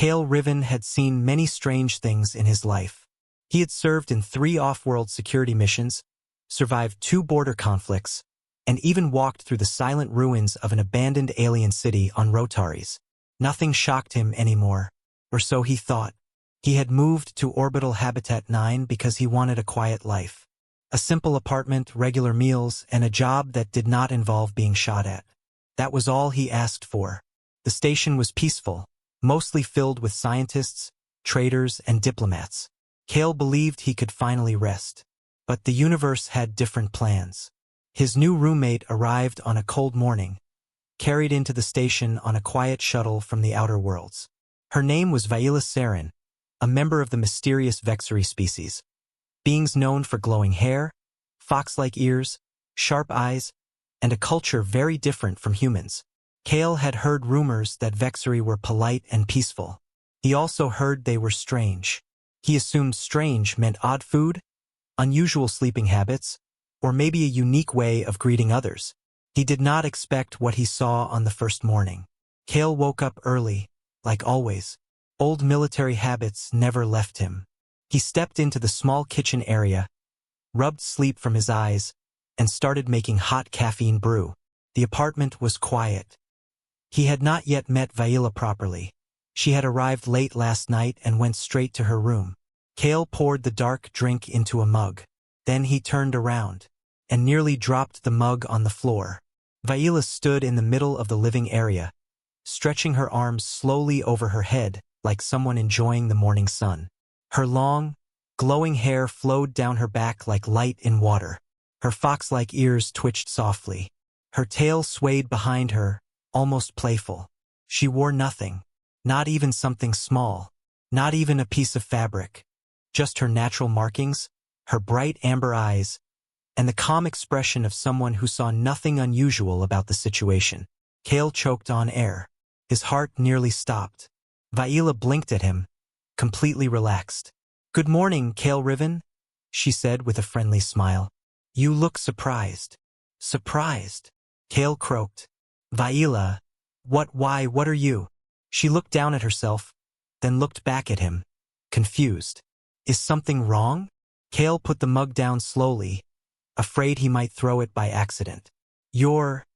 Kale Riven had seen many strange things in his life. He had served in 3 off-world security missions, survived 2 border conflicts, and even walked through the silent ruins of an abandoned alien city on Rotaries. Nothing shocked him anymore, or so he thought. He had moved to Orbital Habitat 9 because he wanted a quiet life. A simple apartment, regular meals, and a job that did not involve being shot at. That was all he asked for. The station was peaceful, mostly filled with scientists, traders, and diplomats. Kale believed he could finally rest. But the universe had different plans. His new roommate arrived on a cold morning, carried into the station on a quiet shuttle from the outer worlds. Her name was Vaila Saren, a member of the mysterious victories species. Beings known for glowing hair, fox-like ears, sharp eyes, and a culture very different from humans. Kale had heard rumors that victories were polite and peaceful. He also heard they were strange. He assumed strange meant odd food, unusual sleeping habits, or maybe a unique way of greeting others. He did not expect what he saw on the first morning. Kale woke up early, like always. Old military habits never left him. He stepped into the small kitchen area, rubbed sleep from his eyes, and started making hot caffeine brew. The apartment was quiet. He had not yet met Vaila properly. She had arrived late last night and went straight to her room. Kale poured the dark drink into a mug. Then he turned around and nearly dropped the mug on the floor. Vaila stood in the middle of the living area, stretching her arms slowly over her head like someone enjoying the morning sun. Her long, glowing hair flowed down her back like light in water. Her fox-like ears twitched softly. Her tail swayed behind her, almost playful. She wore nothing, not even something small, not even a piece of fabric. Just her natural markings, her bright amber eyes, and the calm expression of someone who saw nothing unusual about the situation. Kale choked on air. His heart nearly stopped. Vaila blinked at him, completely relaxed. "Good morning, Kale Riven," she said with a friendly smile. "You look surprised." "Surprised?" Kale croaked. "Vaila, what are you?" She looked down at herself, then looked back at him, confused. "Is something wrong?" Kale put the mug down slowly, afraid he might throw it by accident. You're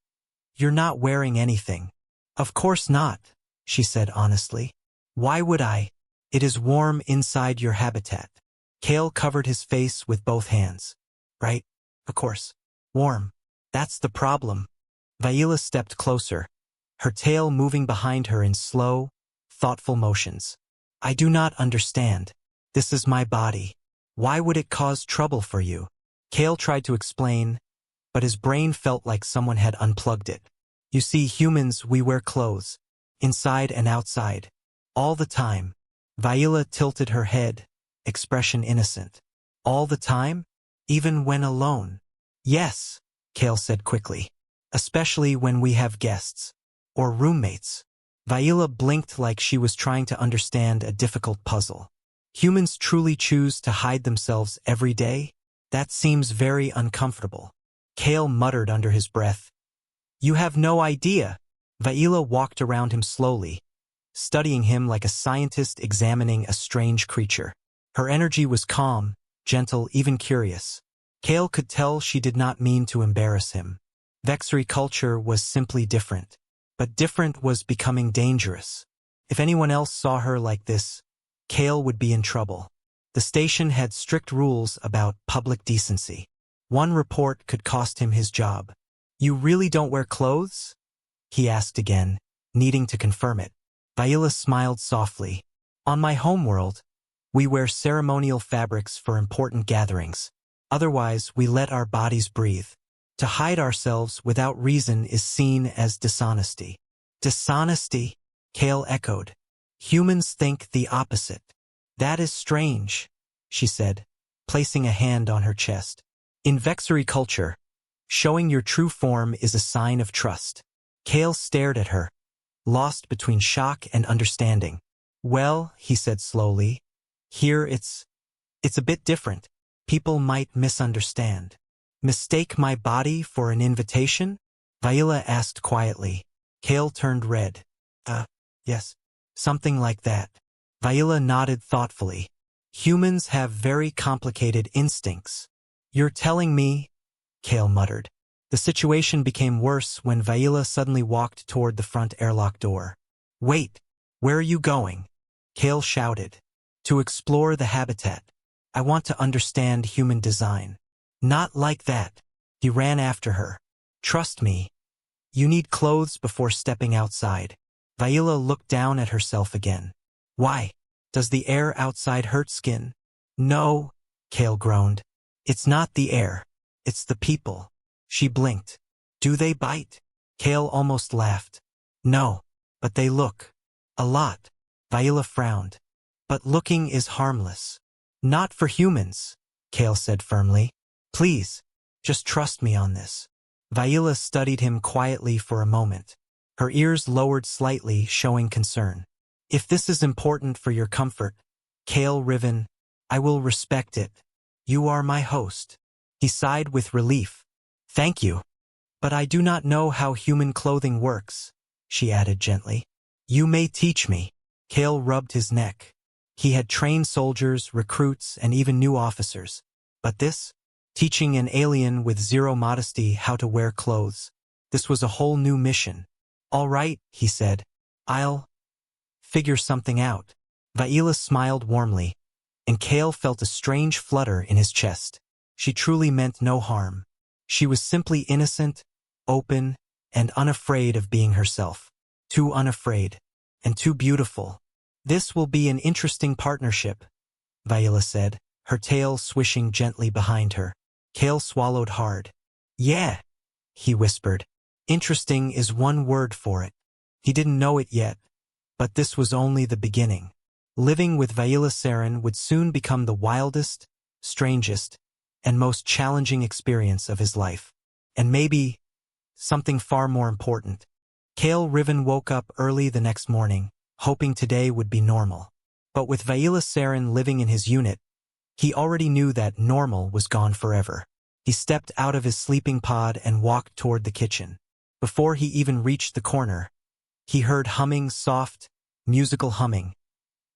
not wearing anything." "Of course not," she said honestly. "Why would I? It is warm inside your habitat." Kale covered his face with both hands. "Right, of course. Warm. That's the problem." Vaila stepped closer, her tail moving behind her in slow, thoughtful motions. "I do not understand. This is my body. Why would it cause trouble for you?" Kale tried to explain, but his brain felt like someone had unplugged it. "You see, humans, we wear clothes, inside and outside, all the time." Vaila tilted her head, expression innocent. "All the time? Even when alone?" "Yes," Kale said quickly. "Especially when we have guests. Or roommates." Vaila blinked like she was trying to understand a difficult puzzle. "Humans truly choose to hide themselves every day? That seems very uncomfortable." Kale muttered under his breath. "You have no idea." Vaila walked around him slowly, studying him like a scientist examining a strange creature. Her energy was calm, gentle, even curious. Kale could tell she did not mean to embarrass him. Victory culture was simply different. But different was becoming dangerous. If anyone else saw her like this, Kale would be in trouble. The station had strict rules about public decency. One report could cost him his job. "You really don't wear clothes?" he asked again, needing to confirm it. Vaila smiled softly. "On my homeworld, we wear ceremonial fabrics for important gatherings. Otherwise, we let our bodies breathe. To hide ourselves without reason is seen as dishonesty." "Dishonesty?" Kale echoed. "Humans think the opposite." "That is strange," she said, placing a hand on her chest. "In victory culture, showing your true form is a sign of trust." Kale stared at her, lost between shock and understanding. "Well," he said slowly, "here it's a bit different. People might misunderstand." "Mistake my body for an invitation?" Vaila asked quietly. Kale turned red. Yes. Something like that. Viola nodded thoughtfully. Humans have very complicated instincts. You're telling me? Kale muttered. The situation became worse when Viola suddenly walked toward the front airlock door. Wait, where are you going? Kale shouted. To explore the habitat. I want to understand human design. Not like that. He ran after her. Trust me. You need clothes before stepping outside. Viola looked down at herself again. Why? Does the air outside hurt skin? No, Kale groaned. It's not the air. It's the people. She blinked. Do they bite? Kale almost laughed. No, but they look. A lot. Viola frowned. But looking is harmless. Not for humans, Kale said firmly. Please, just trust me on this. Viola studied him quietly for a moment. Her ears lowered slightly, showing concern. If this is important for your comfort, Kale Riven, I will respect it. You are my host. He sighed with relief. Thank you. But I do not know how human clothing works, she added gently. You may teach me. Kale rubbed his neck. He had trained soldiers, recruits, and even new officers. But this? Teaching an alien with zero modesty how to wear clothes. This was a whole new mission. All right, he said. I'll figure something out. Viola smiled warmly, and Kale felt a strange flutter in his chest. She truly meant no harm. She was simply innocent, open, and unafraid of being herself. Too unafraid, and too beautiful. This will be an interesting partnership, Viola said, her tail swishing gently behind her. Kale swallowed hard. Yeah, he whispered. Interesting is one word for it. He didn't know it yet, but this was only the beginning. Living with Viola Saren would soon become the wildest, strangest, and most challenging experience of his life. And maybe something far more important. Kale Riven woke up early the next morning, hoping today would be normal. But with Viola Saren living in his unit, he already knew that normal was gone forever. He stepped out of his sleeping pod and walked toward the kitchen. Before he even reached the corner, he heard humming, soft, musical humming,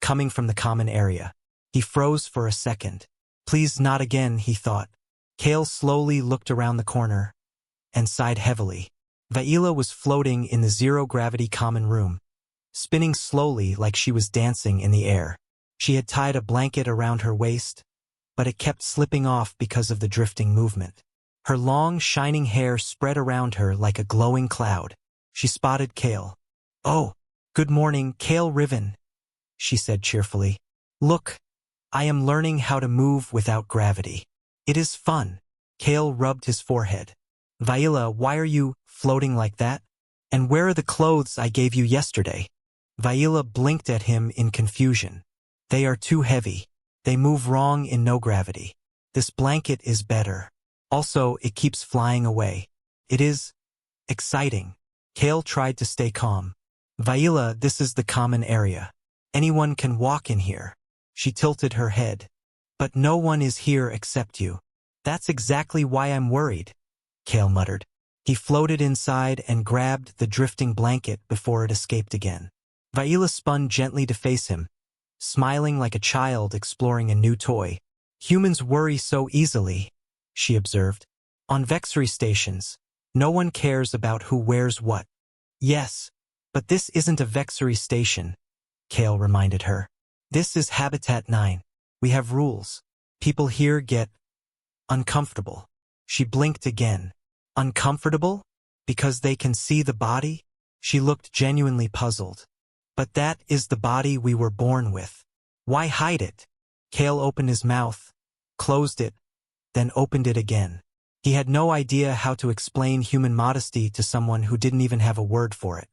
coming from the common area. He froze for a second. Please not again, he thought. Kale slowly looked around the corner and sighed heavily. Viola was floating in the zero-gravity common room, spinning slowly like she was dancing in the air. She had tied a blanket around her waist, but it kept slipping off because of the drifting movement. Her long, shining hair spread around her like a glowing cloud. She spotted Kale. Oh, good morning, Kale Riven, she said cheerfully. Look, I am learning how to move without gravity. It is fun. Kale rubbed his forehead. Viola, why are you floating like that? And where are the clothes I gave you yesterday? Viola blinked at him in confusion. They are too heavy. They move wrong in no gravity. This blanket is better. Also, it keeps flying away. It is exciting. Kale tried to stay calm. Viola, this is the common area. Anyone can walk in here. She tilted her head. But no one is here except you. That's exactly why I'm worried, Kale muttered. He floated inside and grabbed the drifting blanket before it escaped again. Viola spun gently to face him, smiling like a child exploring a new toy. Humans worry so easily, she observed. On victory stations, no one cares about who wears what. Yes, but this isn't a victory station, Kale reminded her. This is Habitat 9. We have rules. People here get uncomfortable. She blinked again. Uncomfortable? Because they can see the body? She looked genuinely puzzled. But that is the body we were born with. Why hide it? Kale opened his mouth, closed it, then opened it again. He had no idea how to explain human modesty to someone who didn't even have a word for it.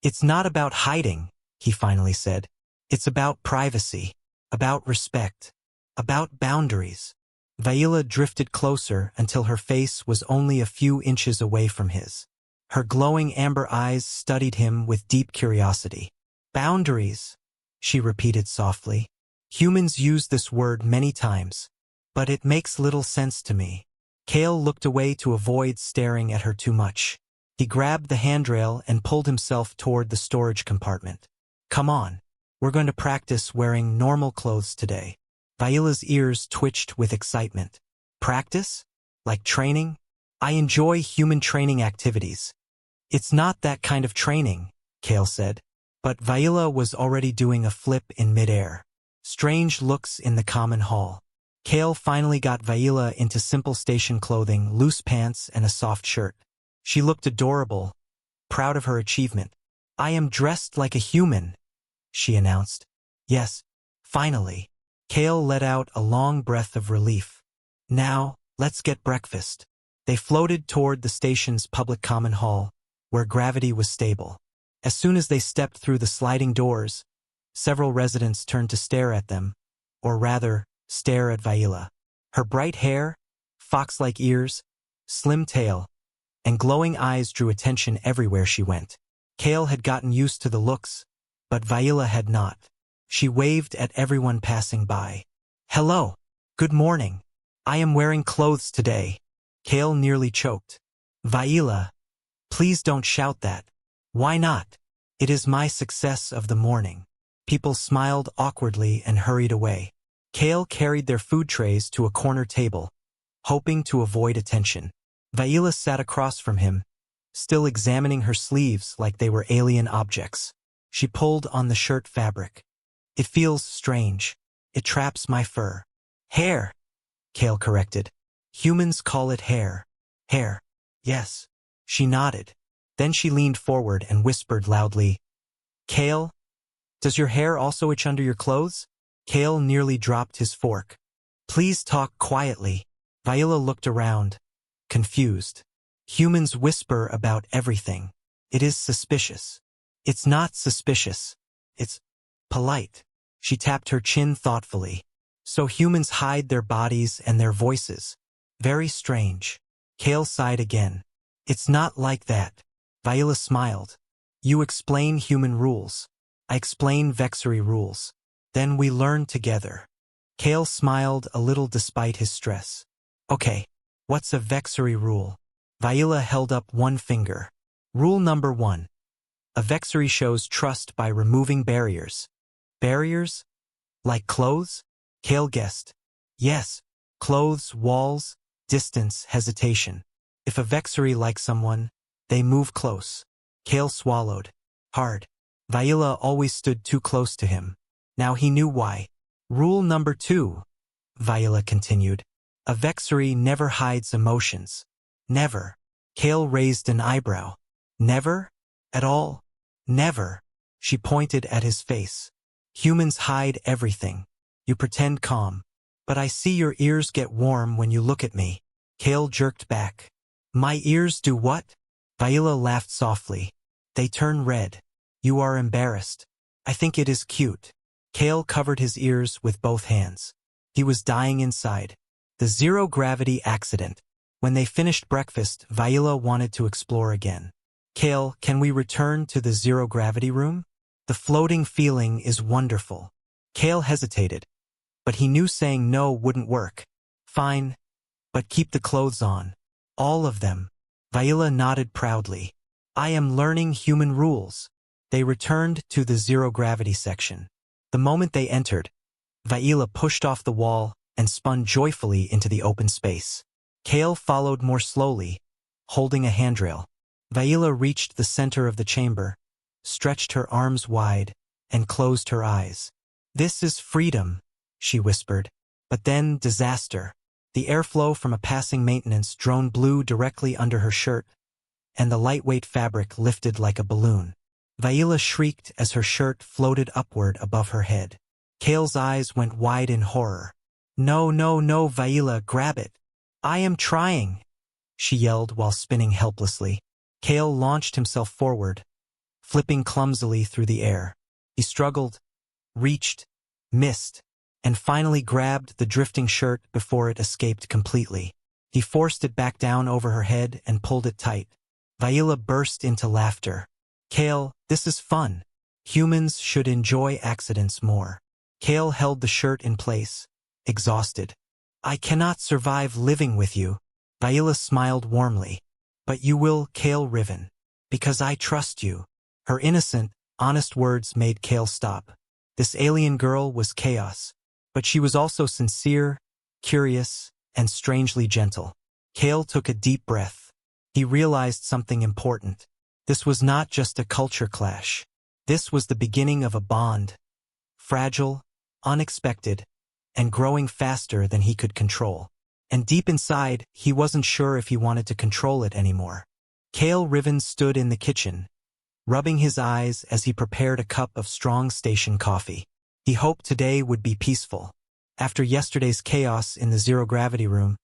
It's not about hiding, he finally said. It's about privacy, about respect, about boundaries. Viola drifted closer until her face was only a few inches away from his. Her glowing amber eyes studied him with deep curiosity. Boundaries, she repeated softly. Humans use this word many times, but it makes little sense to me. Kale looked away to avoid staring at her too much. He grabbed the handrail and pulled himself toward the storage compartment. Come on, We're going to practice wearing normal clothes today. Vaila's ears twitched with excitement. Practice? Like training? I enjoy human training activities. It's not that kind of training, Kale said. But Vaila was already doing a flip in midair. Strange looks in the common hall. Kale finally got Vaila into simple station clothing, loose pants, and a soft shirt. She looked adorable, proud of her achievement. I am dressed like a human, she announced. Yes, finally. Kale let out a long breath of relief. Now, let's get breakfast. They floated toward the station's public common hall, where gravity was stable. As soon as they stepped through the sliding doors, several residents turned to stare at them, or rather, stare at Vaila. Her bright hair, fox-like ears, slim tail, and glowing eyes drew attention everywhere she went. Kale had gotten used to the looks, but Vaila had not. She waved at everyone passing by. Hello. Good morning. I am wearing clothes today. Kale nearly choked. Vaila, please don't shout that. Why not? It is my success of the morning. People smiled awkwardly and hurried away. Kale carried their food trays to a corner table, hoping to avoid attention. Vaila sat across from him, still examining her sleeves like they were alien objects. She pulled on the shirt fabric. It feels strange. It traps my fur. Hair, Kale corrected. Humans call it hair. Hair. Yes. She nodded. Then she leaned forward and whispered loudly, Kale, does your hair also itch under your clothes? Kale nearly dropped his fork. Please talk quietly. Vaila looked around, confused. Humans whisper about everything. It is suspicious. It's not suspicious. It's polite. She tapped her chin thoughtfully. So humans hide their bodies and their voices. Very strange. Kale sighed again. It's not like that. Vaila smiled. You explain human rules. I explain vexury rules. Then we learn together. Kale smiled a little despite his stress. Okay, what's a vexury rule? Vaila held up one finger. Rule number 1. A vexury shows trust by removing barriers. Barriers? Like clothes? Kale guessed. Yes, clothes, walls, distance, hesitation. If a vexury likes someone, they move close. Kale swallowed. Hard. Vaila always stood too close to him. Now he knew why. Rule number 2, Vaila continued. A vexury never hides emotions. Never. Kale raised an eyebrow. Never? At all? Never. She pointed at his face. Humans hide everything. You pretend calm. But I see your ears get warm when you look at me. Kale jerked back. My ears do what? Vaila laughed softly. They turn red. You are embarrassed. I think it is cute. Kale covered his ears with both hands. He was dying inside. The zero-gravity accident. When they finished breakfast, Vaila wanted to explore again. Kale, can we return to the zero-gravity room? The floating feeling is wonderful. Kale hesitated, but he knew saying no wouldn't work. Fine, but keep the clothes on. All of them. Vaila nodded proudly. I am learning human rules. They returned to the zero-gravity section. The moment they entered, Vaila pushed off the wall and spun joyfully into the open space. Kale followed more slowly, holding a handrail. Vaila reached the center of the chamber, stretched her arms wide, and closed her eyes. This is freedom, she whispered. But then disaster. The airflow from a passing maintenance drone blew directly under her shirt, and the lightweight fabric lifted like a balloon. Vaila shrieked as her shirt floated upward above her head. Kale's eyes went wide in horror. No, no, no, Vaila, grab it. I am trying, she yelled while spinning helplessly. Kale launched himself forward, flipping clumsily through the air. He struggled, reached, missed, and finally grabbed the drifting shirt before it escaped completely. He forced it back down over her head and pulled it tight. Vaila burst into laughter. Kale, this is fun. Humans should enjoy accidents more. Kale held the shirt in place, exhausted. I cannot survive living with you. Vaila smiled warmly. But you will, Kale Riven. Because I trust you. Her innocent, honest words made Kale stop. This alien girl was chaos, but she was also sincere, curious, and strangely gentle. Kale took a deep breath. He realized something important. This was not just a culture clash. This was the beginning of a bond. Fragile, unexpected, and growing faster than he could control. And deep inside, he wasn't sure if he wanted to control it anymore. Kale Riven stood in the kitchen, rubbing his eyes as he prepared a cup of strong station coffee. He hoped today would be peaceful. After yesterday's chaos in the zero-gravity room,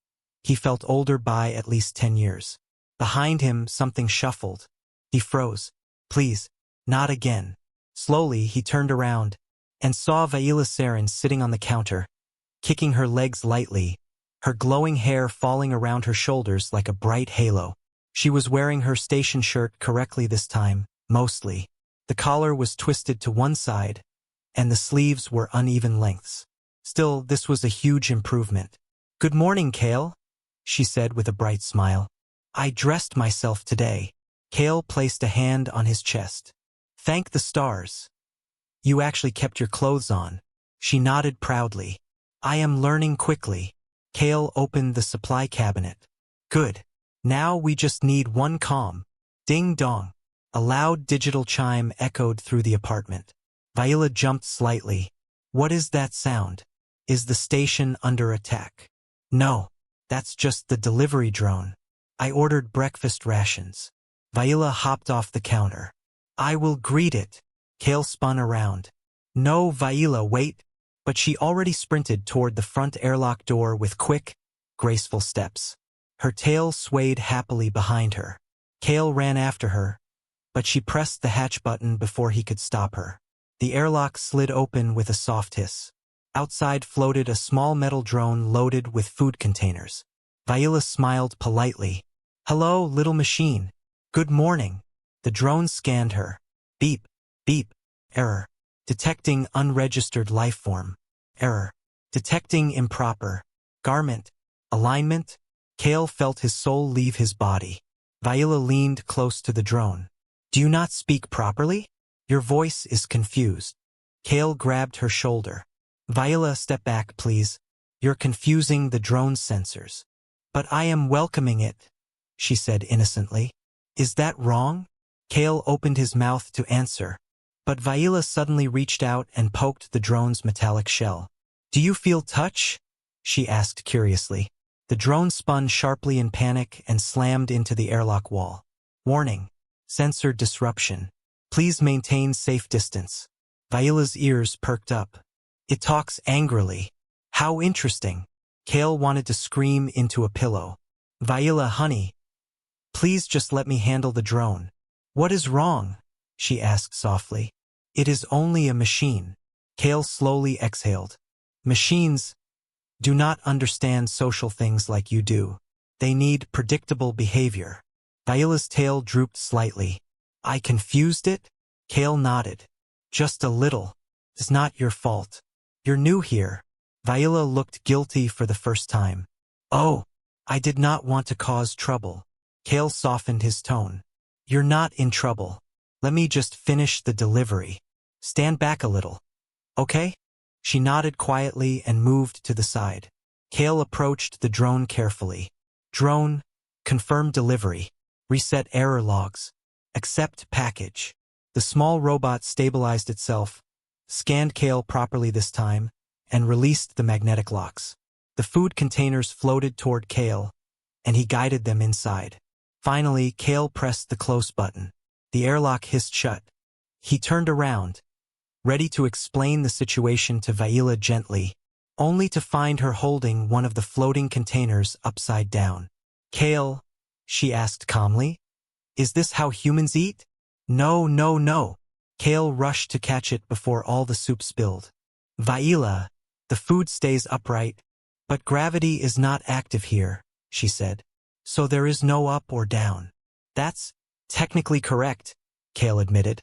he felt older by at least 10 years. Behind him, something shuffled. He froze. Please, not again. Slowly, he turned around and saw Vaila Saren sitting on the counter, kicking her legs lightly, her glowing hair falling around her shoulders like a bright halo. She was wearing her station shirt correctly this time, mostly. The collar was twisted to one side, and the sleeves were uneven lengths. Still, this was a huge improvement. "Good morning, Kale," she said with a bright smile. "I dressed myself today." Kale placed a hand on his chest. "Thank the stars. You actually kept your clothes on." She nodded proudly. "I am learning quickly." Kale opened the supply cabinet. "Good. Now we just need one comm." Ding dong. A loud digital chime echoed through the apartment. Vaila jumped slightly. "What is that sound? Is the station under attack?" "No. That's just the delivery drone. I ordered breakfast rations." Vaila hopped off the counter. "I will greet it." Kale spun around. "No, Vaila, wait." But she already sprinted toward the front airlock door with quick, graceful steps. Her tail swayed happily behind her. Kale ran after her, but she pressed the hatch button before he could stop her. The airlock slid open with a soft hiss. Outside floated a small metal drone loaded with food containers. Vaila smiled politely. "Hello, little machine. Good morning." The drone scanned her. Beep, beep, error. Detecting unregistered lifeform. Error. Detecting improper garment. Alignment. Kale felt his soul leave his body. Vaila leaned close to the drone. "Do you not speak properly? Your voice is confused." Kale grabbed her shoulder. "Vaila, step back, please. You're confusing the drone's sensors." "But I am welcoming it," she said innocently. "Is that wrong?" Kale opened his mouth to answer, but Vaila suddenly reached out and poked the drone's metallic shell. "Do you feel touch?" she asked curiously. The drone spun sharply in panic and slammed into the airlock wall. "Warning. Sensor disruption. Please maintain safe distance." Vaila's ears perked up. "It talks angrily. How interesting." Kale wanted to scream into a pillow. "Vaila, honey, please just let me handle the drone." "What is wrong?" she asked softly. "It is only a machine." Kale slowly exhaled. "Machines do not understand social things like you do. They need predictable behavior." Vaila's tail drooped slightly. "I confused it?" Kale nodded. "Just a little. It's not your fault. You're new here." Vaila looked guilty for the first time. "Oh, I did not want to cause trouble." Kale softened his tone. "You're not in trouble. Let me just finish the delivery. Stand back a little. Okay?" She nodded quietly and moved to the side. Kale approached the drone carefully. "Drone, confirm delivery. Reset error logs. Accept package." The small robot stabilized itself, scanned Kale properly this time, and released the magnetic locks. The food containers floated toward Kale, and he guided them inside. Finally, Kale pressed the close button. The airlock hissed shut. He turned around, ready to explain the situation to Vaila gently, only to find her holding one of the floating containers upside down. "Kale," she asked calmly, "is this how humans eat?" "No, no, no." Kale rushed to catch it before all the soup spilled. "Vaila, the food stays upright, but gravity is not active here," she said. "So there is no up or down." "That's technically correct," Kale admitted.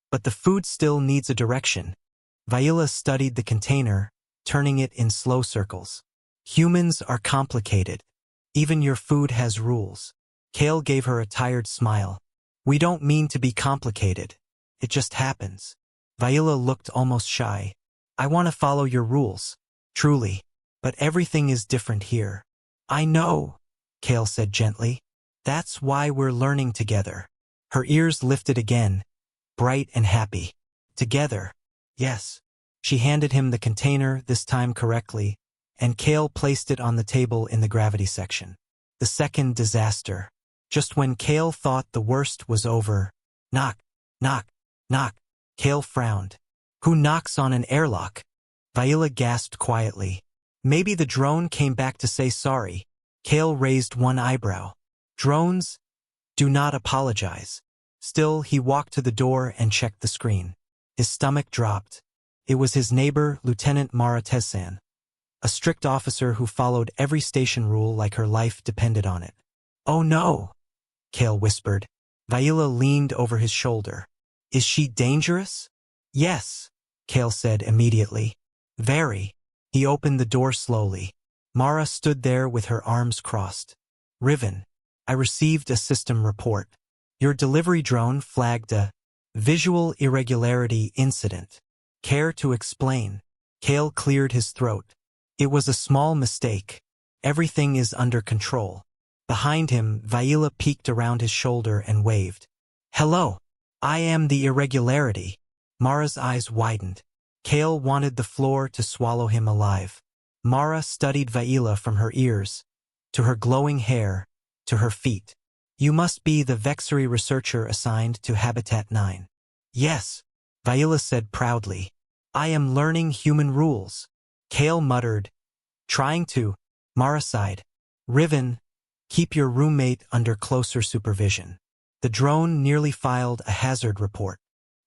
"But the food still needs a direction." Vaila studied the container, turning it in slow circles. "Humans are complicated. Even your food has rules." Kale gave her a tired smile. "We don't mean to be complicated. It just happens." Viola looked almost shy. I want to follow your rules. Truly. But everything is different here. I know, Kale said gently. That's why we're learning together. Her ears lifted again, bright and happy. Together. Yes. She handed him the container, this time correctly, and Kale placed it on the table in the gravity section. The second disaster. Just when Kale thought the worst was over. Knock, knock, knock. Kale frowned. Who knocks on an airlock? Viola gasped quietly. Maybe the drone came back to say sorry. Kale raised one eyebrow. Drones? Do not apologize. Still, he walked to the door and checked the screen. His stomach dropped. It was his neighbor, Lieutenant Mara Tessan, a strict officer who followed every station rule like her life depended on it. Oh no, Kale whispered. Viola leaned over his shoulder. Is she dangerous? Yes, Kale said immediately. Very. He opened the door slowly. Mara stood there with her arms crossed. Riven, I received a system report. Your delivery drone flagged a visual irregularity incident. Care to explain? Kale cleared his throat. It was a small mistake. Everything is under control. Behind him, Viola peeked around his shoulder and waved. Hello. I am the irregularity. Mara's eyes widened. Kale wanted the floor to swallow him alive. Mara studied Viola from her ears, to her glowing hair, to her feet. You must be the victory researcher assigned to Habitat 9. Yes, Viola said proudly. I am learning human rules. Kale muttered. Trying to. Mara sighed. Riven, keep your roommate under closer supervision. The drone nearly filed a hazard report.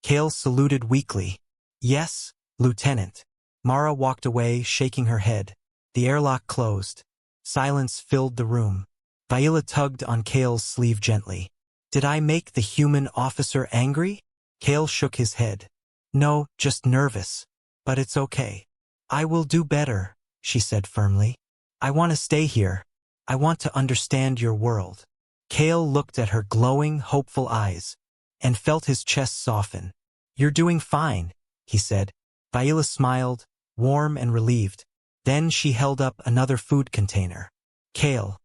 Kale saluted weakly. Yes, Lieutenant. Mara walked away, shaking her head. The airlock closed. Silence filled the room. Viola tugged on Kale's sleeve gently. Did I make the human officer angry? Kale shook his head. No, just nervous. But it's okay. I will do better, she said firmly. I want to stay here. I want to understand your world. Kale looked at her glowing, hopeful eyes and felt his chest soften. You're doing fine, he said. Viola smiled, warm and relieved. Then she held up another food container. Kale,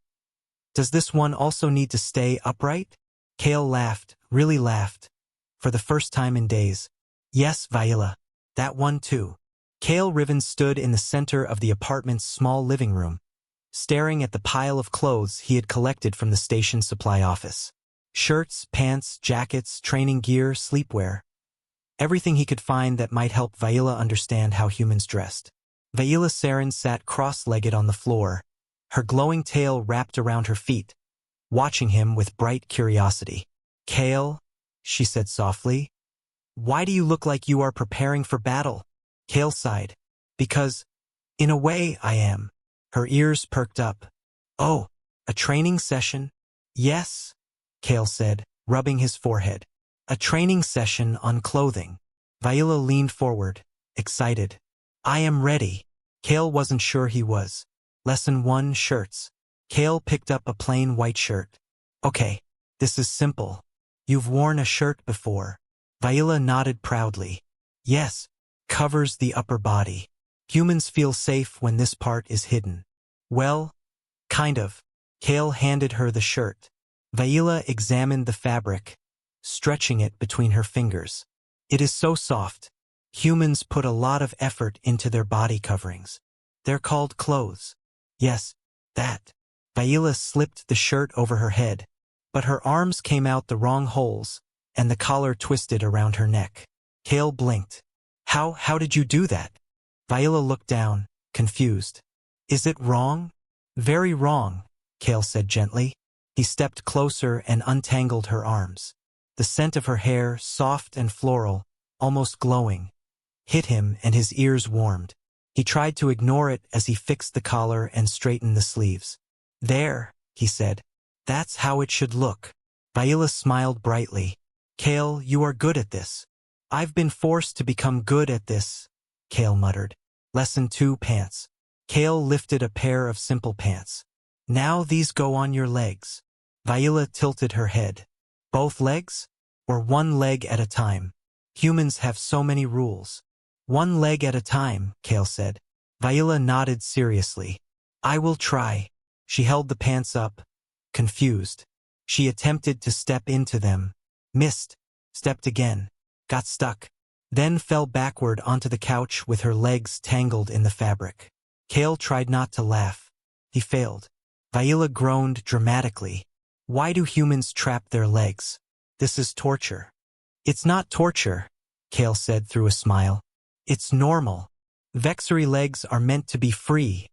does this one also need to stay upright? Kale laughed, really laughed, for the first time in days. Yes, Viola, that one too. Kale Riven stood in the center of the apartment's small living room, staring at the pile of clothes he had collected from the station supply office. Shirts, pants, jackets, training gear, sleepwear. Everything he could find that might help Viola understand how humans dressed. Viola Saren sat cross-legged on the floor, her glowing tail wrapped around her feet, watching him with bright curiosity. Kale, she said softly, why do you look like you are preparing for battle? Kale sighed. Because, in a way, I am. Her ears perked up. Oh, a training session? Yes, Kale said, rubbing his forehead. A training session on clothing. Viola leaned forward, excited. I am ready. Kale wasn't sure he was. Lesson 1, shirts. Kale picked up a plain white shirt. Okay, this is simple. You've worn a shirt before. Viola nodded proudly. Yes, covers the upper body. Humans feel safe when this part is hidden. Well, kind of. Kale handed her the shirt. Viola examined the fabric, stretching it between her fingers. It is so soft. Humans put a lot of effort into their body coverings. They're called clothes. Yes, that. Viola slipped the shirt over her head, but her arms came out the wrong holes, and the collar twisted around her neck. Kale blinked. How did you do that? Viola looked down, confused. Is it wrong? Very wrong, Kale said gently. He stepped closer and untangled her arms. The scent of her hair, soft and floral, almost glowing, hit him and his ears warmed. He tried to ignore it as he fixed the collar and straightened the sleeves. There, he said. That's how it should look. Viola smiled brightly. Kale, you are good at this. I've been forced to become good at this, Kale muttered. Lesson 2, pants. Kale lifted a pair of simple pants. Now these go on your legs. Viola tilted her head. Both legs? Or one leg at a time? Humans have so many rules. One leg at a time, Kale said. Viola nodded seriously. I will try. She held the pants up, confused. She attempted to step into them. Missed. Stepped again. Got stuck. Then fell backward onto the couch with her legs tangled in the fabric. Kale tried not to laugh. He failed. Viola groaned dramatically. Why do humans trap their legs? This is torture. It's not torture, Kale said through a smile. It's normal. Victory legs are meant to be free,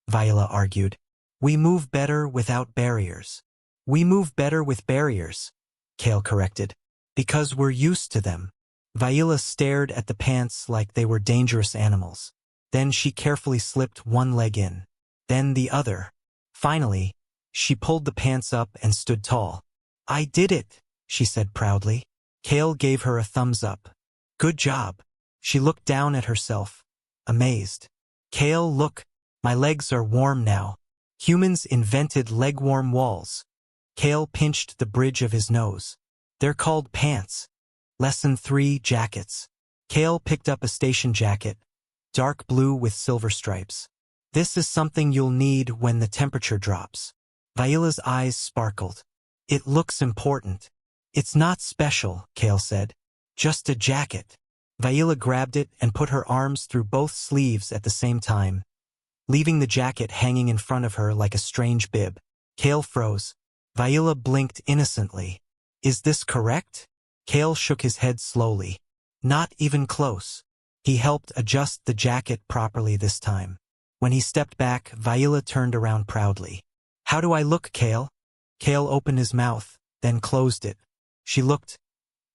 Viola argued. We move better without barriers. We move better with barriers, Kale corrected. Because we're used to them. Viola stared at the pants like they were dangerous animals. Then she carefully slipped one leg in. Then the other. Finally, she pulled the pants up and stood tall. I did it, she said proudly. Kale gave her a thumbs up. Good job. She looked down at herself, amazed. Kale, look, my legs are warm now. Humans invented leg-warm walls. Kale pinched the bridge of his nose. They're called pants. Lesson 3, jackets. Kale picked up a station jacket, dark blue with silver stripes. This is something you'll need when the temperature drops. Viola's eyes sparkled. It looks important. It's not special, Kale said. Just a jacket. Viola grabbed it and put her arms through both sleeves at the same time, leaving the jacket hanging in front of her like a strange bib. Kale froze. Viola blinked innocently. Is this correct? Kale shook his head slowly. Not even close. He helped adjust the jacket properly this time. When he stepped back, Viola turned around proudly. How do I look, Kale? Kale opened his mouth, then closed it. She looked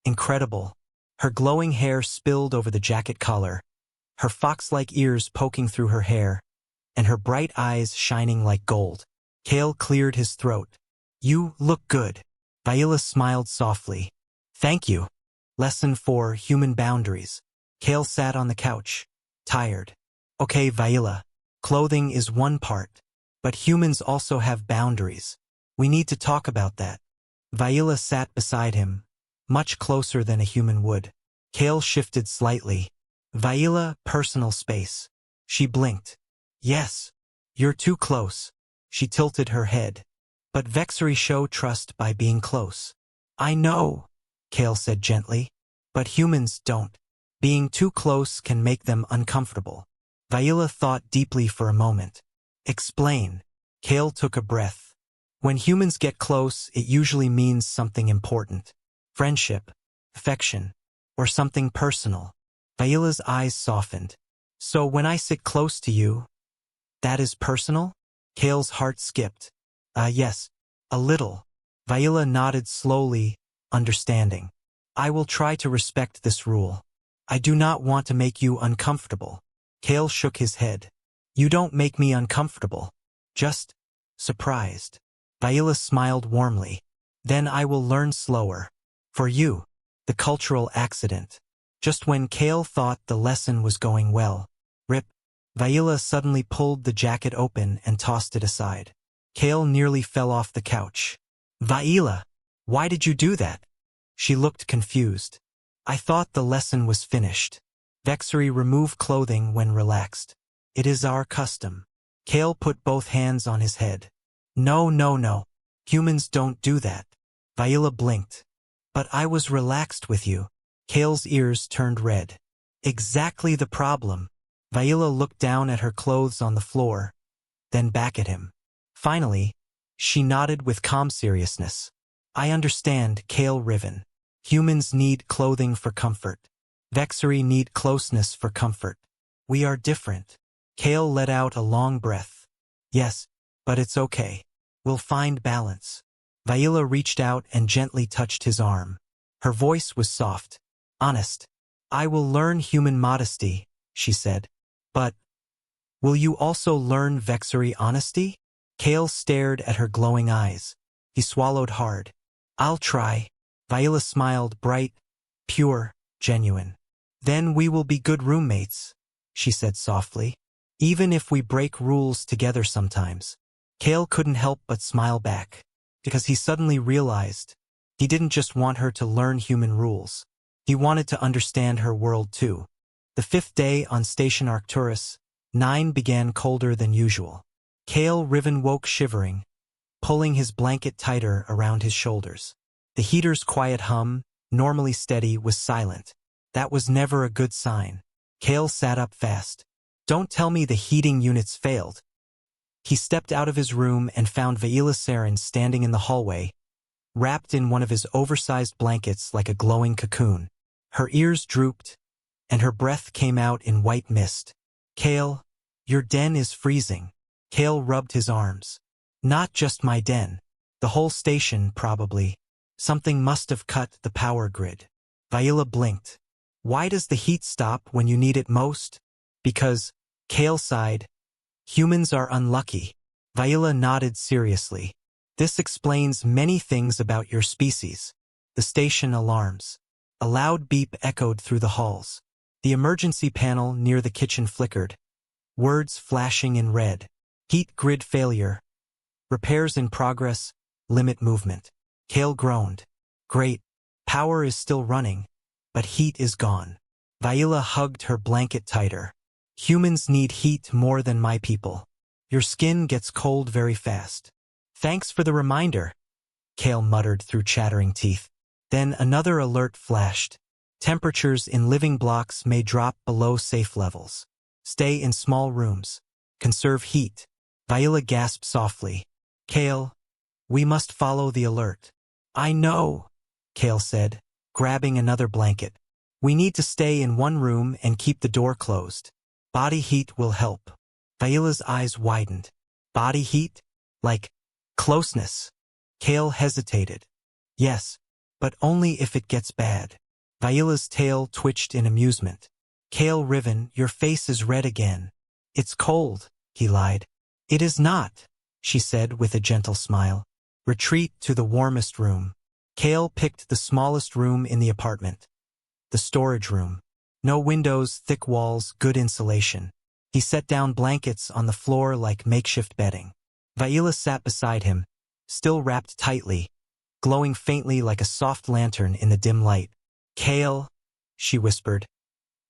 incredible. Her glowing hair spilled over the jacket collar, her fox-like ears poking through her hair, and her bright eyes shining like gold. Kale cleared his throat. You look good. Viola smiled softly. Thank you. Lesson 4, human boundaries. Kale sat on the couch, tired. Okay, Viola, clothing is one part, but humans also have boundaries. We need to talk about that. Viola sat beside him, much closer than a human would. Kale shifted slightly. Viola, personal space. She blinked. Yes. You're too close. She tilted her head. But victories show trust by being close. I know, Kale said gently. But humans don't. Being too close can make them uncomfortable. Viola thought deeply for a moment. Explain. Kale took a breath. When humans get close, it usually means something important. Friendship, affection, or something personal. Viola's eyes softened. So when I sit close to you, that is personal? Kale's heart skipped. Yes, a little. Viola nodded slowly, understanding. I will try to respect this rule. I do not want to make you uncomfortable. Kale shook his head. You don't make me uncomfortable. Just surprised. Viola smiled warmly. Then I will learn slower. For you, the cultural accident. Just when Kale thought the lesson was going well. Rip. Viola suddenly pulled the jacket open and tossed it aside. Kale nearly fell off the couch. Viola, why did you do that? She looked confused. I thought the lesson was finished. Victories remove clothing when relaxed. It is our custom. Kale put both hands on his head. No, no, no. Humans don't do that. Viola blinked. But I was relaxed with you. Kale's ears turned red. Exactly the problem. Viola looked down at her clothes on the floor, then back at him. Finally, she nodded with calm seriousness. I understand, Kale Riven. Humans need clothing for comfort. Victories need closeness for comfort. We are different. Kale let out a long breath. Yes, but it's okay. We'll find balance. Viola reached out and gently touched his arm. Her voice was soft, honest. I will learn human modesty, she said. But, will you also learn victory honesty? Kale stared at her glowing eyes. He swallowed hard. I'll try. Viola smiled, bright, pure, genuine. Then we will be good roommates, she said softly. Even if we break rules together sometimes. Kale couldn't help but smile back, because he suddenly realized he didn't just want her to learn human rules. He wanted to understand her world too. The 5th day on Station Arcturus, 9 began colder than usual. Cale Riven woke shivering, pulling his blanket tighter around his shoulders. The heater's quiet hum, normally steady, was silent. That was never a good sign. Cale sat up fast. Don't tell me the heating units failed. He stepped out of his room and found Vaila Saren standing in the hallway, wrapped in one of his oversized blankets like a glowing cocoon. Her ears drooped, and her breath came out in white mist. Cale, your den is freezing. Cale rubbed his arms. Not just my den. The whole station, probably. Something must have cut the power grid. Vaila blinked. Why does the heat stop when you need it most? Because, Cale sighed, humans are unlucky. Vaila nodded seriously. This explains many things about your species. The station alarms. A loud beep echoed through the halls. The emergency panel near the kitchen flickered. Words flashing in red. Heat grid failure. Repairs in progress. Limit movement. Cale groaned. Great. Power is still running, but heat is gone. Vaila hugged her blanket tighter. Humans need heat more than my people. Your skin gets cold very fast. Thanks for the reminder, Cale muttered through chattering teeth. Then another alert flashed. Temperatures in living blocks may drop below safe levels. Stay in small rooms. Conserve heat. Vaila gasped softly. Cale, we must follow the alert. I know, Cale said, grabbing another blanket. We need to stay in one room and keep the door closed. Body heat will help. Vaila's eyes widened. Body heat? Like closeness? Cale hesitated. Yes, but only if it gets bad. Vaila's tail twitched in amusement. Cale Riven, your face is red again. It's cold, he lied. It is not, she said with a gentle smile. Retreat to the warmest room. Cale picked the smallest room in the apartment. The storage room. No windows, thick walls, good insulation. He set down blankets on the floor like makeshift bedding. Vaila sat beside him, still wrapped tightly, glowing faintly like a soft lantern in the dim light. Cale, she whispered,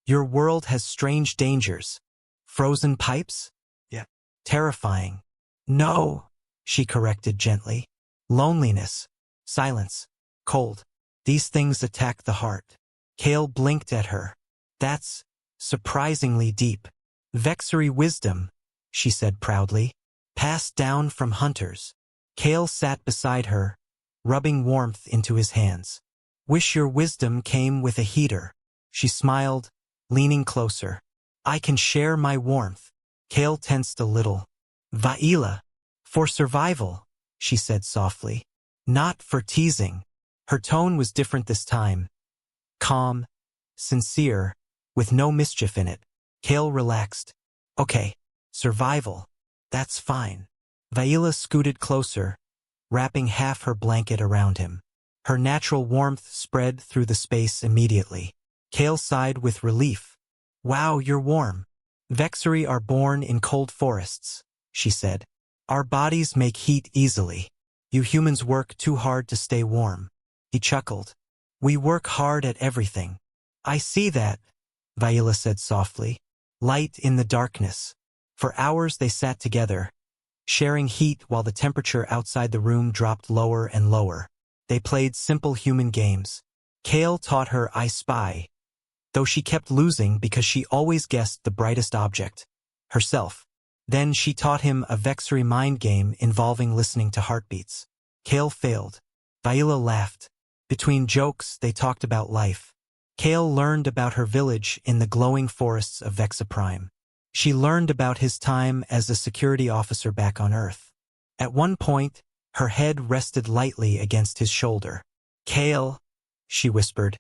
your world has strange dangers. Frozen pipes? Yeah. Terrifying. No, she corrected gently. Loneliness, silence, cold. These things attack the heart. Cale blinked at her. That's surprisingly deep. Victory wisdom, she said proudly, passed down from hunters. Cale sat beside her, rubbing warmth into his hands. Wish your wisdom came with a heater. She smiled, leaning closer. I can share my warmth. Cale tensed a little. Vaila, for survival, she said softly. Not for teasing. Her tone was different this time. Calm, sincere, with no mischief in it. Cale relaxed. Okay, survival. That's fine. Vaila scooted closer, wrapping half her blanket around him. Her natural warmth spread through the space immediately. Cale sighed with relief. Wow, you're warm. Victory are born in cold forests, she said. Our bodies make heat easily. You humans work too hard to stay warm. He chuckled. We work hard at everything. I see that, Vaila said softly. Light in the darkness. For hours they sat together, sharing heat while the temperature outside the room dropped lower and lower. They played simple human games. Cale taught her I Spy, though she kept losing because she always guessed the brightest object, herself. Then she taught him a Victory mind game involving listening to heartbeats. Cale failed. Vaila laughed. Between jokes, they talked about life. Cale learned about her village in the glowing forests of Vexa Prime. She learned about his time as a security officer back on Earth. At one point, her head rested lightly against his shoulder. Cale, she whispered.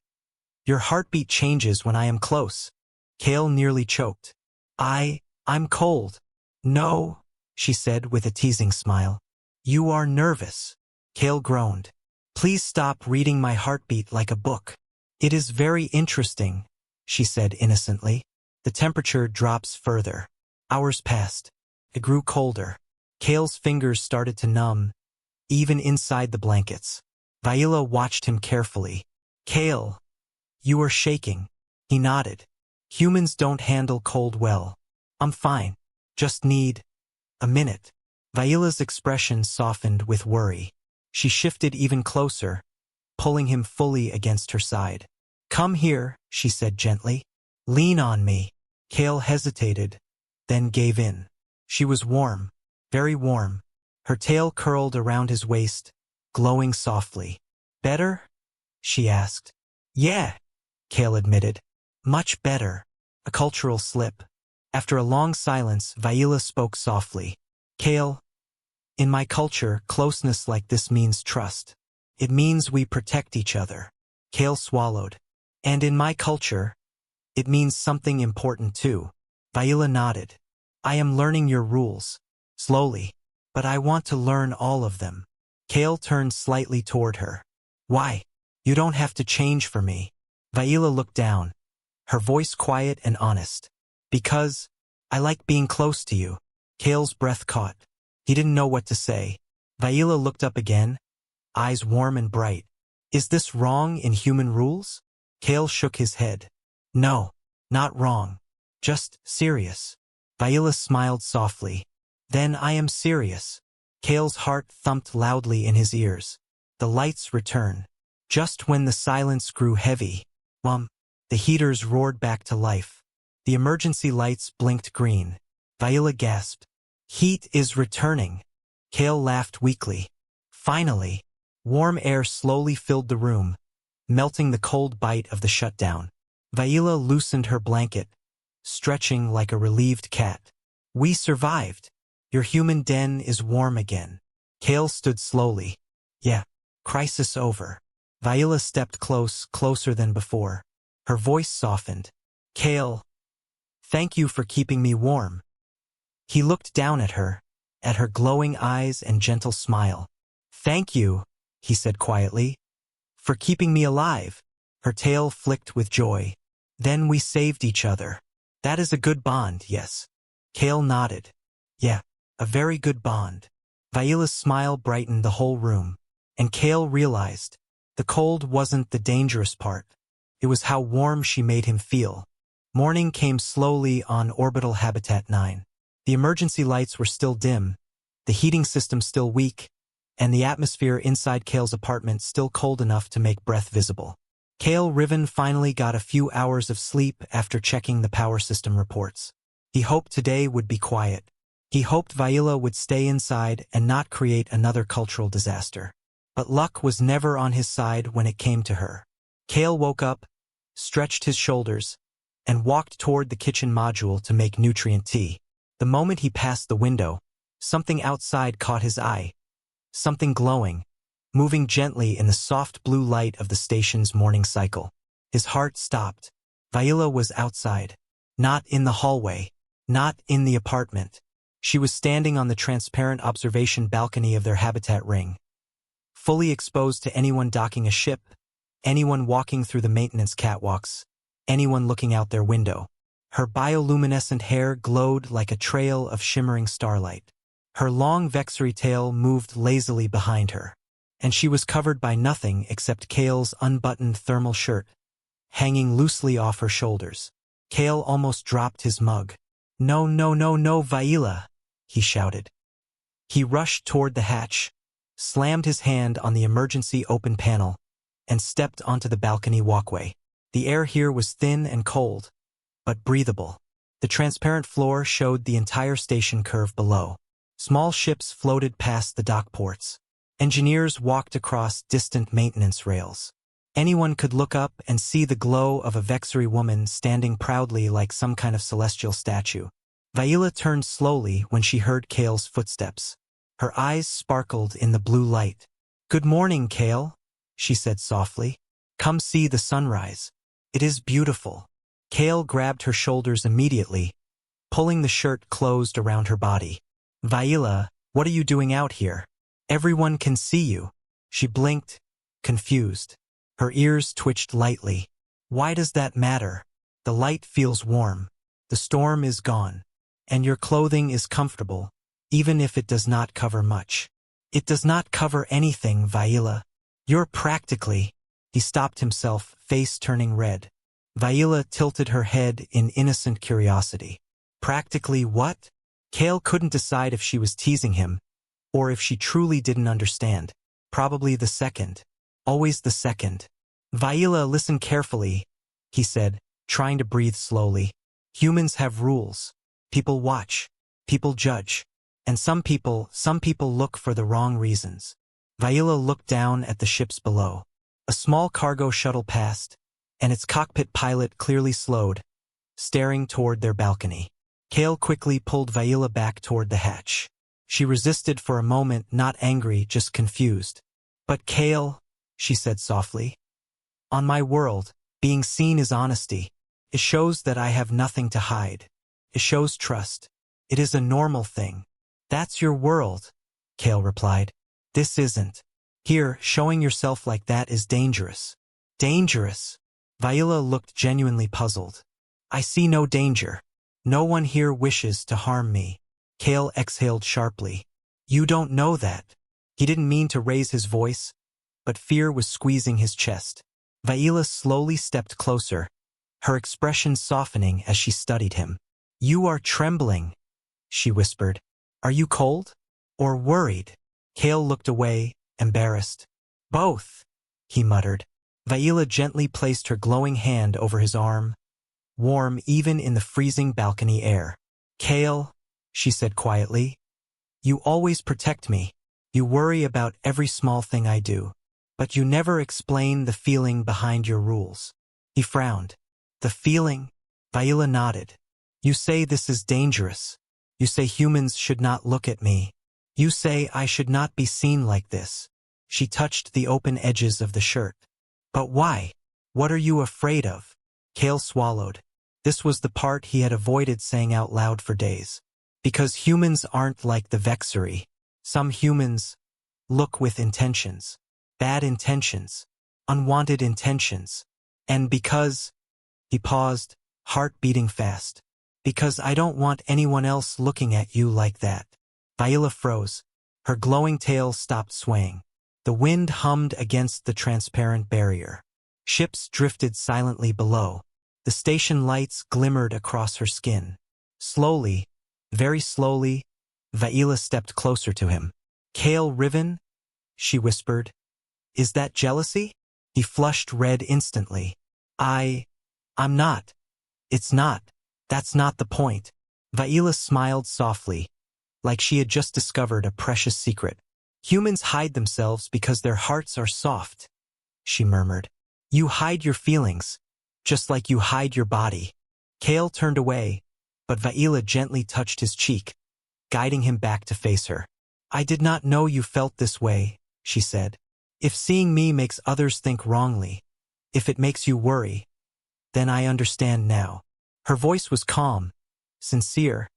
Your heartbeat changes when I am close. Cale nearly choked. I'm cold. No, she said with a teasing smile. You are nervous. Cale groaned. Please stop reading my heartbeat like a book. It is very interesting, she said innocently. The temperature drops further. Hours passed. It grew colder. Cale's fingers started to numb, even inside the blankets. Vaila watched him carefully. Cale, You are shaking. He nodded. Humans don't handle cold well. I'm fine. Just need a minute. Vaila's expression softened with worry. She shifted even closer, pulling him fully against her side. Come here, she said gently. Lean on me. Kale hesitated, then gave in. She was warm, very warm. Her tail curled around his waist, glowing softly. Better? She asked. Yeah, Kale admitted. Much better. A cultural slip. After a long silence, Vaila spoke softly. Kale, in my culture, closeness like this means trust. It means we protect each other. Kale swallowed. And in my culture, it means something important too. Vaila nodded. I am learning your rules. Slowly. But I want to learn all of them. Kale turned slightly toward her. Why? You don't have to change for me. Vaila looked down, her voice quiet and honest. Because I like being close to you. Kale's breath caught. He didn't know what to say. Vaila looked up again, eyes warm and bright. Is this wrong in human rules? Kale shook his head. No, not wrong. Just serious. Vaila smiled softly. Then I am serious. Kale's heart thumped loudly in his ears. The lights returned. Just when the silence grew heavy, the heaters roared back to life. The emergency lights blinked green. Vaila gasped. Heat is returning. Kale laughed weakly. Finally. Warm air slowly filled the room, melting the cold bite of the shutdown. Vaila loosened her blanket, stretching like a relieved cat. We survived. Your human den is warm again. Kale stood slowly. Yeah, crisis over. Vaila stepped closer than before. Her voice softened. Kale, thank you for keeping me warm. He looked down at her glowing eyes and gentle smile. Thank you, he said quietly, for keeping me alive. Her tail flicked with joy. Then we saved each other. That is a good bond, yes. Kale nodded. Yeah, a very good bond. Vaila's smile brightened the whole room, and Kale realized the cold wasn't the dangerous part. It was how warm she made him feel. Morning came slowly on orbital habitat 9. The emergency lights were still dim, the heating system still weak, and the atmosphere inside Kale's apartment still cold enough to make breath visible. Kale Riven finally got a few hours of sleep after checking the power system reports. He hoped today would be quiet. He hoped Vaila would stay inside and not create another cultural disaster. But luck was never on his side when it came to her. Kale woke up, stretched his shoulders, and walked toward the kitchen module to make nutrient tea. The moment he passed the window, something outside caught his eye. Something glowing, moving gently in the soft blue light of the station's morning cycle. His heart stopped. Vaila was outside. Not in the hallway. Not in the apartment. She was standing on the transparent observation balcony of their habitat ring. Fully exposed to anyone docking a ship, anyone walking through the maintenance catwalks, anyone looking out their window. Her bioluminescent hair glowed like a trail of shimmering starlight. Her long vexury tail moved lazily behind her, and she was covered by nothing except Kale's unbuttoned thermal shirt, hanging loosely off her shoulders. Kale almost dropped his mug. No, no, no, no, Vaila, he shouted. He rushed toward the hatch, slammed his hand on the emergency open panel, and stepped onto the balcony walkway. The air here was thin and cold, but breathable. The transparent floor showed the entire station curve below. Small ships floated past the dock ports. Engineers walked across distant maintenance rails. Anyone could look up and see the glow of a vexury woman standing proudly like some kind of celestial statue. Vaila turned slowly when she heard Kale's footsteps. Her eyes sparkled in the blue light. Good morning, Kale, she said softly. Come see the sunrise. It is beautiful. Kale grabbed her shoulders immediately, pulling the shirt closed around her body. Vaila, what are you doing out here? Everyone can see you. She blinked, confused. Her ears twitched lightly. Why does that matter? The light feels warm. The storm is gone. And your clothing is comfortable, even if it does not cover much. It does not cover anything, Vaila. You're practically... He stopped himself, face turning red. Viola tilted her head in innocent curiosity. Practically what? Kale couldn't decide if she was teasing him, or if she truly didn't understand. Probably the second. Always the second. Viola, listen carefully, he said, trying to breathe slowly. Humans have rules. People watch. People judge. And some people look for the wrong reasons. Viola looked down at the ships below. A small cargo shuttle passed, and its cockpit pilot clearly slowed, staring toward their balcony. Kale quickly pulled Viola back toward the hatch. She resisted for a moment, not angry, just confused. But Kale, she said softly, on my world, being seen is honesty. It shows that I have nothing to hide. It shows trust. It is a normal thing. That's your world, Kale replied. This isn't. Here, showing yourself like that is dangerous. Dangerous? Viola looked genuinely puzzled. I see no danger. No one here wishes to harm me. Kale exhaled sharply. You don't know that. He didn't mean to raise his voice, but fear was squeezing his chest. Viola slowly stepped closer, her expression softening as she studied him. You are trembling, she whispered. Are you cold? Or worried? Kale looked away, embarrassed. Both, he muttered. Viola gently placed her glowing hand over his arm, warm even in the freezing balcony air. Kale, she said quietly, you always protect me. You worry about every small thing I do, but you never explain the feeling behind your rules. He frowned. The feeling? Viola nodded. You say this is dangerous. You say humans should not look at me. You say I should not be seen like this. She touched the open edges of the shirt. But why? What are you afraid of? Kale swallowed. This was the part he had avoided saying out loud for days. Because humans aren't like the victories. Some humans look with intentions. Bad intentions. Unwanted intentions. And because... He paused, heart beating fast. Because I don't want anyone else looking at you like that. Viola froze. Her glowing tail stopped swaying. The wind hummed against the transparent barrier. Ships drifted silently below. The station lights glimmered across her skin. Slowly, very slowly, Viola stepped closer to him. Kale Riven? She whispered. Is that jealousy? He flushed red instantly. I'm not. It's not. That's not the point. Viola smiled softly, like she had just discovered a precious secret. Humans hide themselves because their hearts are soft, she murmured. You hide your feelings, just like you hide your body. Kale turned away, but Viola gently touched his cheek, guiding him back to face her. I did not know you felt this way, she said. If seeing me makes others think wrongly, if it makes you worry, then I understand now. Her voice was calm, sincere,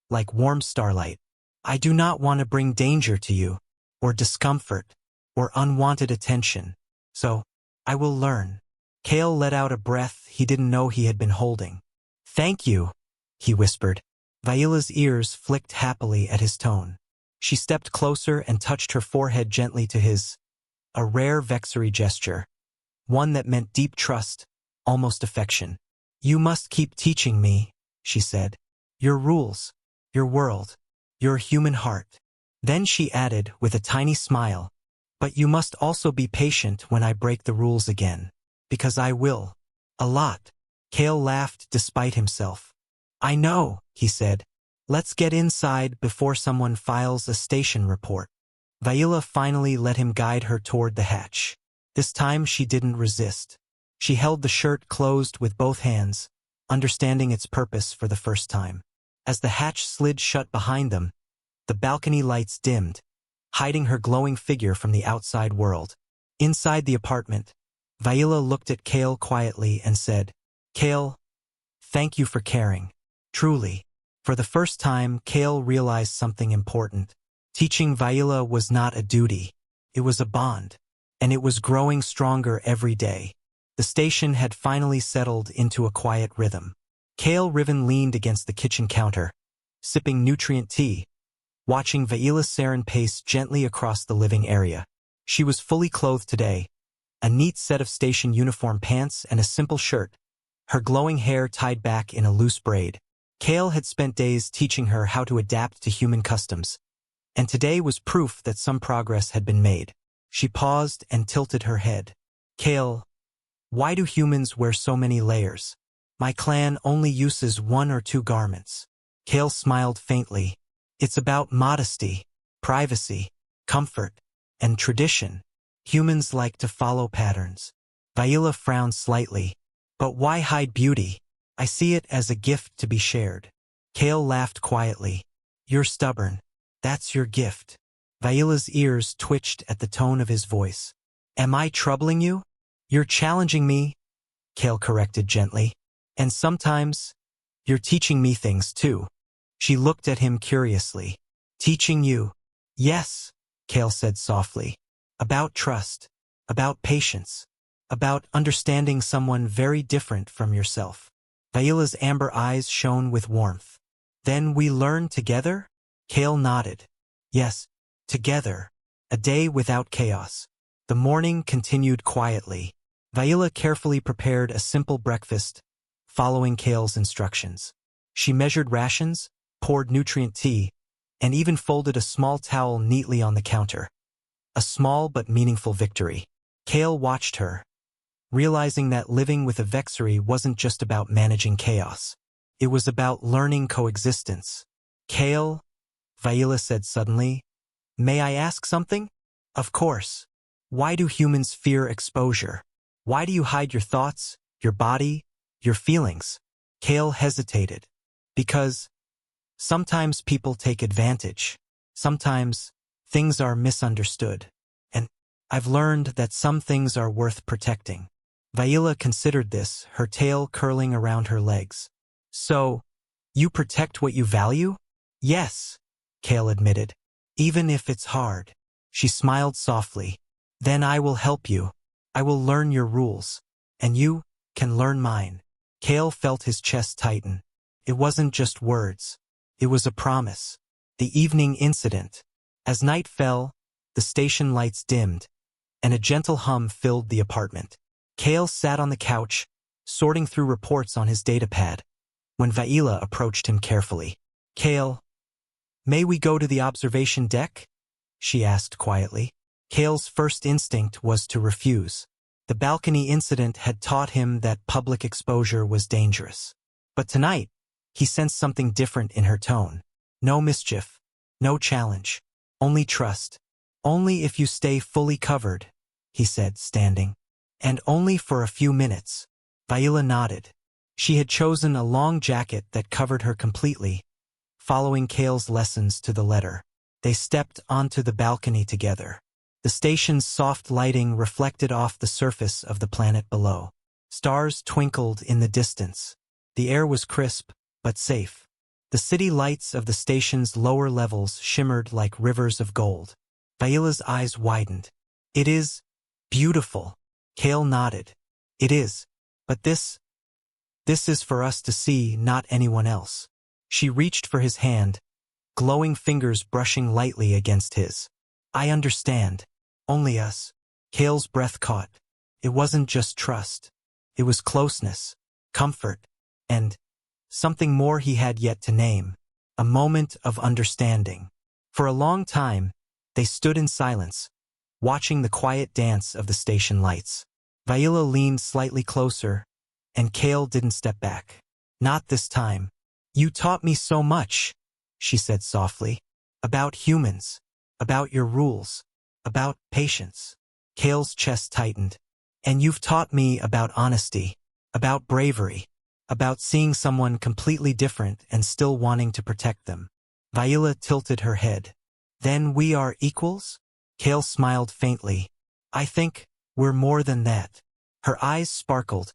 like warm starlight. I do not want to bring danger to you, or discomfort, or unwanted attention. So, I will learn. Kale let out a breath he didn't know he had been holding. Thank you, he whispered. Viola's ears flicked happily at his tone. She stepped closer and touched her forehead gently to his, a rare vexatory gesture, one that meant deep trust, almost affection. You must keep teaching me, she said. Your rules, your world, your human heart. Then she added with a tiny smile, but you must also be patient when I break the rules again. Because I will. A lot. Kale laughed despite himself. I know, he said. Let's get inside before someone files a station report. Viola finally let him guide her toward the hatch. This time she didn't resist. She held the shirt closed with both hands, understanding its purpose for the first time. As the hatch slid shut behind them, the balcony lights dimmed, hiding her glowing figure from the outside world. Inside the apartment, Viola looked at Kale quietly and said, Kale, thank you for caring. Truly. For the first time, Kale realized something important. Teaching Viola was not a duty. It was a bond. And it was growing stronger every day. The station had finally settled into a quiet rhythm. Kale Riven leaned against the kitchen counter, sipping nutrient tea, watching Viola Saren pace gently across the living area. She was fully clothed today, a neat set of station uniform pants and a simple shirt, her glowing hair tied back in a loose braid. Kale had spent days teaching her how to adapt to human customs, and today was proof that some progress had been made. She paused and tilted her head. Kale, why do humans wear so many layers? My clan only uses 1 or 2 garments. Kale smiled faintly. It's about modesty, privacy, comfort, and tradition. Humans like to follow patterns. Viola frowned slightly. But why hide beauty? I see it as a gift to be shared. Kale laughed quietly. You're stubborn. That's your gift. Viola's ears twitched at the tone of his voice. Am I troubling you? You're challenging me, Kale corrected gently. And sometimes, you're teaching me things too. She looked at him curiously. Teaching you? Yes, Kale said softly. About trust, about patience, about understanding someone very different from yourself. Viola's amber eyes shone with warmth. Then we learn together? Kale nodded. Yes, together. A day without chaos. The morning continued quietly. Viola carefully prepared a simple breakfast, following Kale's instructions. She measured rations, poured nutrient tea, and even folded a small towel neatly on the counter. A small but meaningful victory. Kale watched her, realizing that living with a victory wasn't just about managing chaos. It was about learning coexistence. Kale, Viola said suddenly, may I ask something? Of course. Why do humans fear exposure? Why do you hide your thoughts, your body, your feelings? Kale hesitated. Because sometimes people take advantage. Sometimes things are misunderstood. And I've learned that some things are worth protecting. Viola considered this, her tail curling around her legs. So, you protect what you value? Yes, Kale admitted. Even if it's hard. She smiled softly. Then I will help you. I will learn your rules. And you can learn mine. Kale felt his chest tighten. It wasn't just words. It was a promise. The evening incident. As night fell, the station lights dimmed, and a gentle hum filled the apartment. Kale sat on the couch, sorting through reports on his datapad, when Viola approached him carefully. Kale, may we go to the observation deck? She asked quietly. Kale's first instinct was to refuse. The balcony incident had taught him that public exposure was dangerous. But tonight, he sensed something different in her tone. No mischief, no challenge, only trust. Only if you stay fully covered, he said, standing. And only for a few minutes. Viola nodded. She had chosen a long jacket that covered her completely, following Kale's lessons to the letter. They stepped onto the balcony together. The station's soft lighting reflected off the surface of the planet below. Stars twinkled in the distance. The air was crisp, but safe. The city lights of the station's lower levels shimmered like rivers of gold. Viola's eyes widened. It is beautiful. Kale nodded. It is. But this is for us to see, not anyone else. She reached for his hand, glowing fingers brushing lightly against his. I understand. Only us. Kale's breath caught. It wasn't just trust. It was closeness, comfort, and something more he had yet to name. A moment of understanding. For a long time, they stood in silence, watching the quiet dance of the station lights. Viola leaned slightly closer, and Kale didn't step back. Not this time. You taught me so much, she said softly. About humans. About your rules. About patience. Kale's chest tightened. And you've taught me about honesty. About bravery. About seeing someone completely different and still wanting to protect them. Viola tilted her head. Then we are equals? Kale smiled faintly. I think we're more than that. Her eyes sparkled,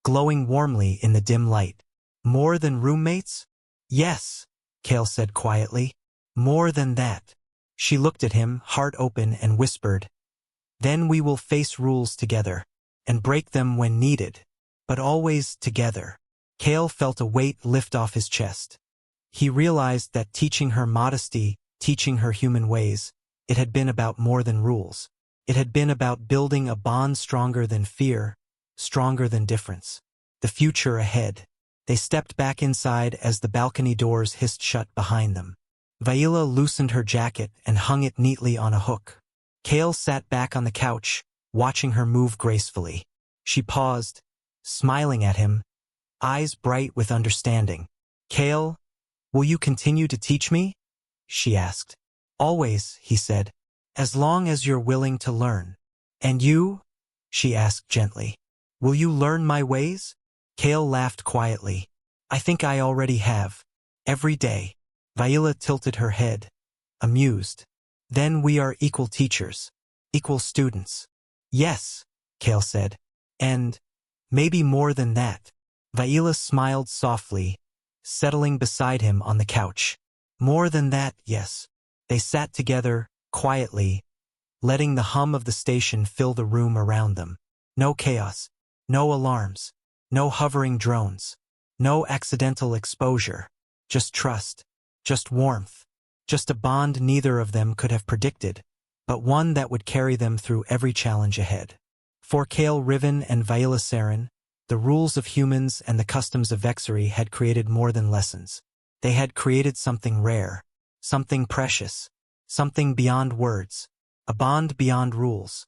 glowing warmly in the dim light. More than roommates? Yes, Kale said quietly. More than that. She looked at him, heart open, and whispered, then we will face rules together, and break them when needed, but always together. Kale felt a weight lift off his chest. He realized that teaching her modesty, teaching her human ways, it had been about more than rules. It had been about building a bond stronger than fear, stronger than difference. The future ahead. They stepped back inside as the balcony doors hissed shut behind them. Vaila loosened her jacket and hung it neatly on a hook. Kale sat back on the couch, watching her move gracefully. She paused, smiling at him, eyes bright with understanding. "Kale, will you continue to teach me?" she asked. "Always," he said, "as long as you're willing to learn." "And you?" she asked gently. "Will you learn my ways?" Kale laughed quietly. "I think I already have. Every day." Vaila tilted her head, amused. "Then we are equal teachers, equal students." "Yes," Kale said. "And maybe more than that." Vaila smiled softly, settling beside him on the couch. "More than that, yes." They sat together, quietly, letting the hum of the station fill the room around them. No chaos, no alarms, no hovering drones, no accidental exposure. Just trust, just warmth, just a bond neither of them could have predicted, but one that would carry them through every challenge ahead. For Kale Riven and Vaila Saren, the rules of humans and the customs of Vexery had created more than lessons. They had created something rare, something precious, something beyond words, a bond beyond rules.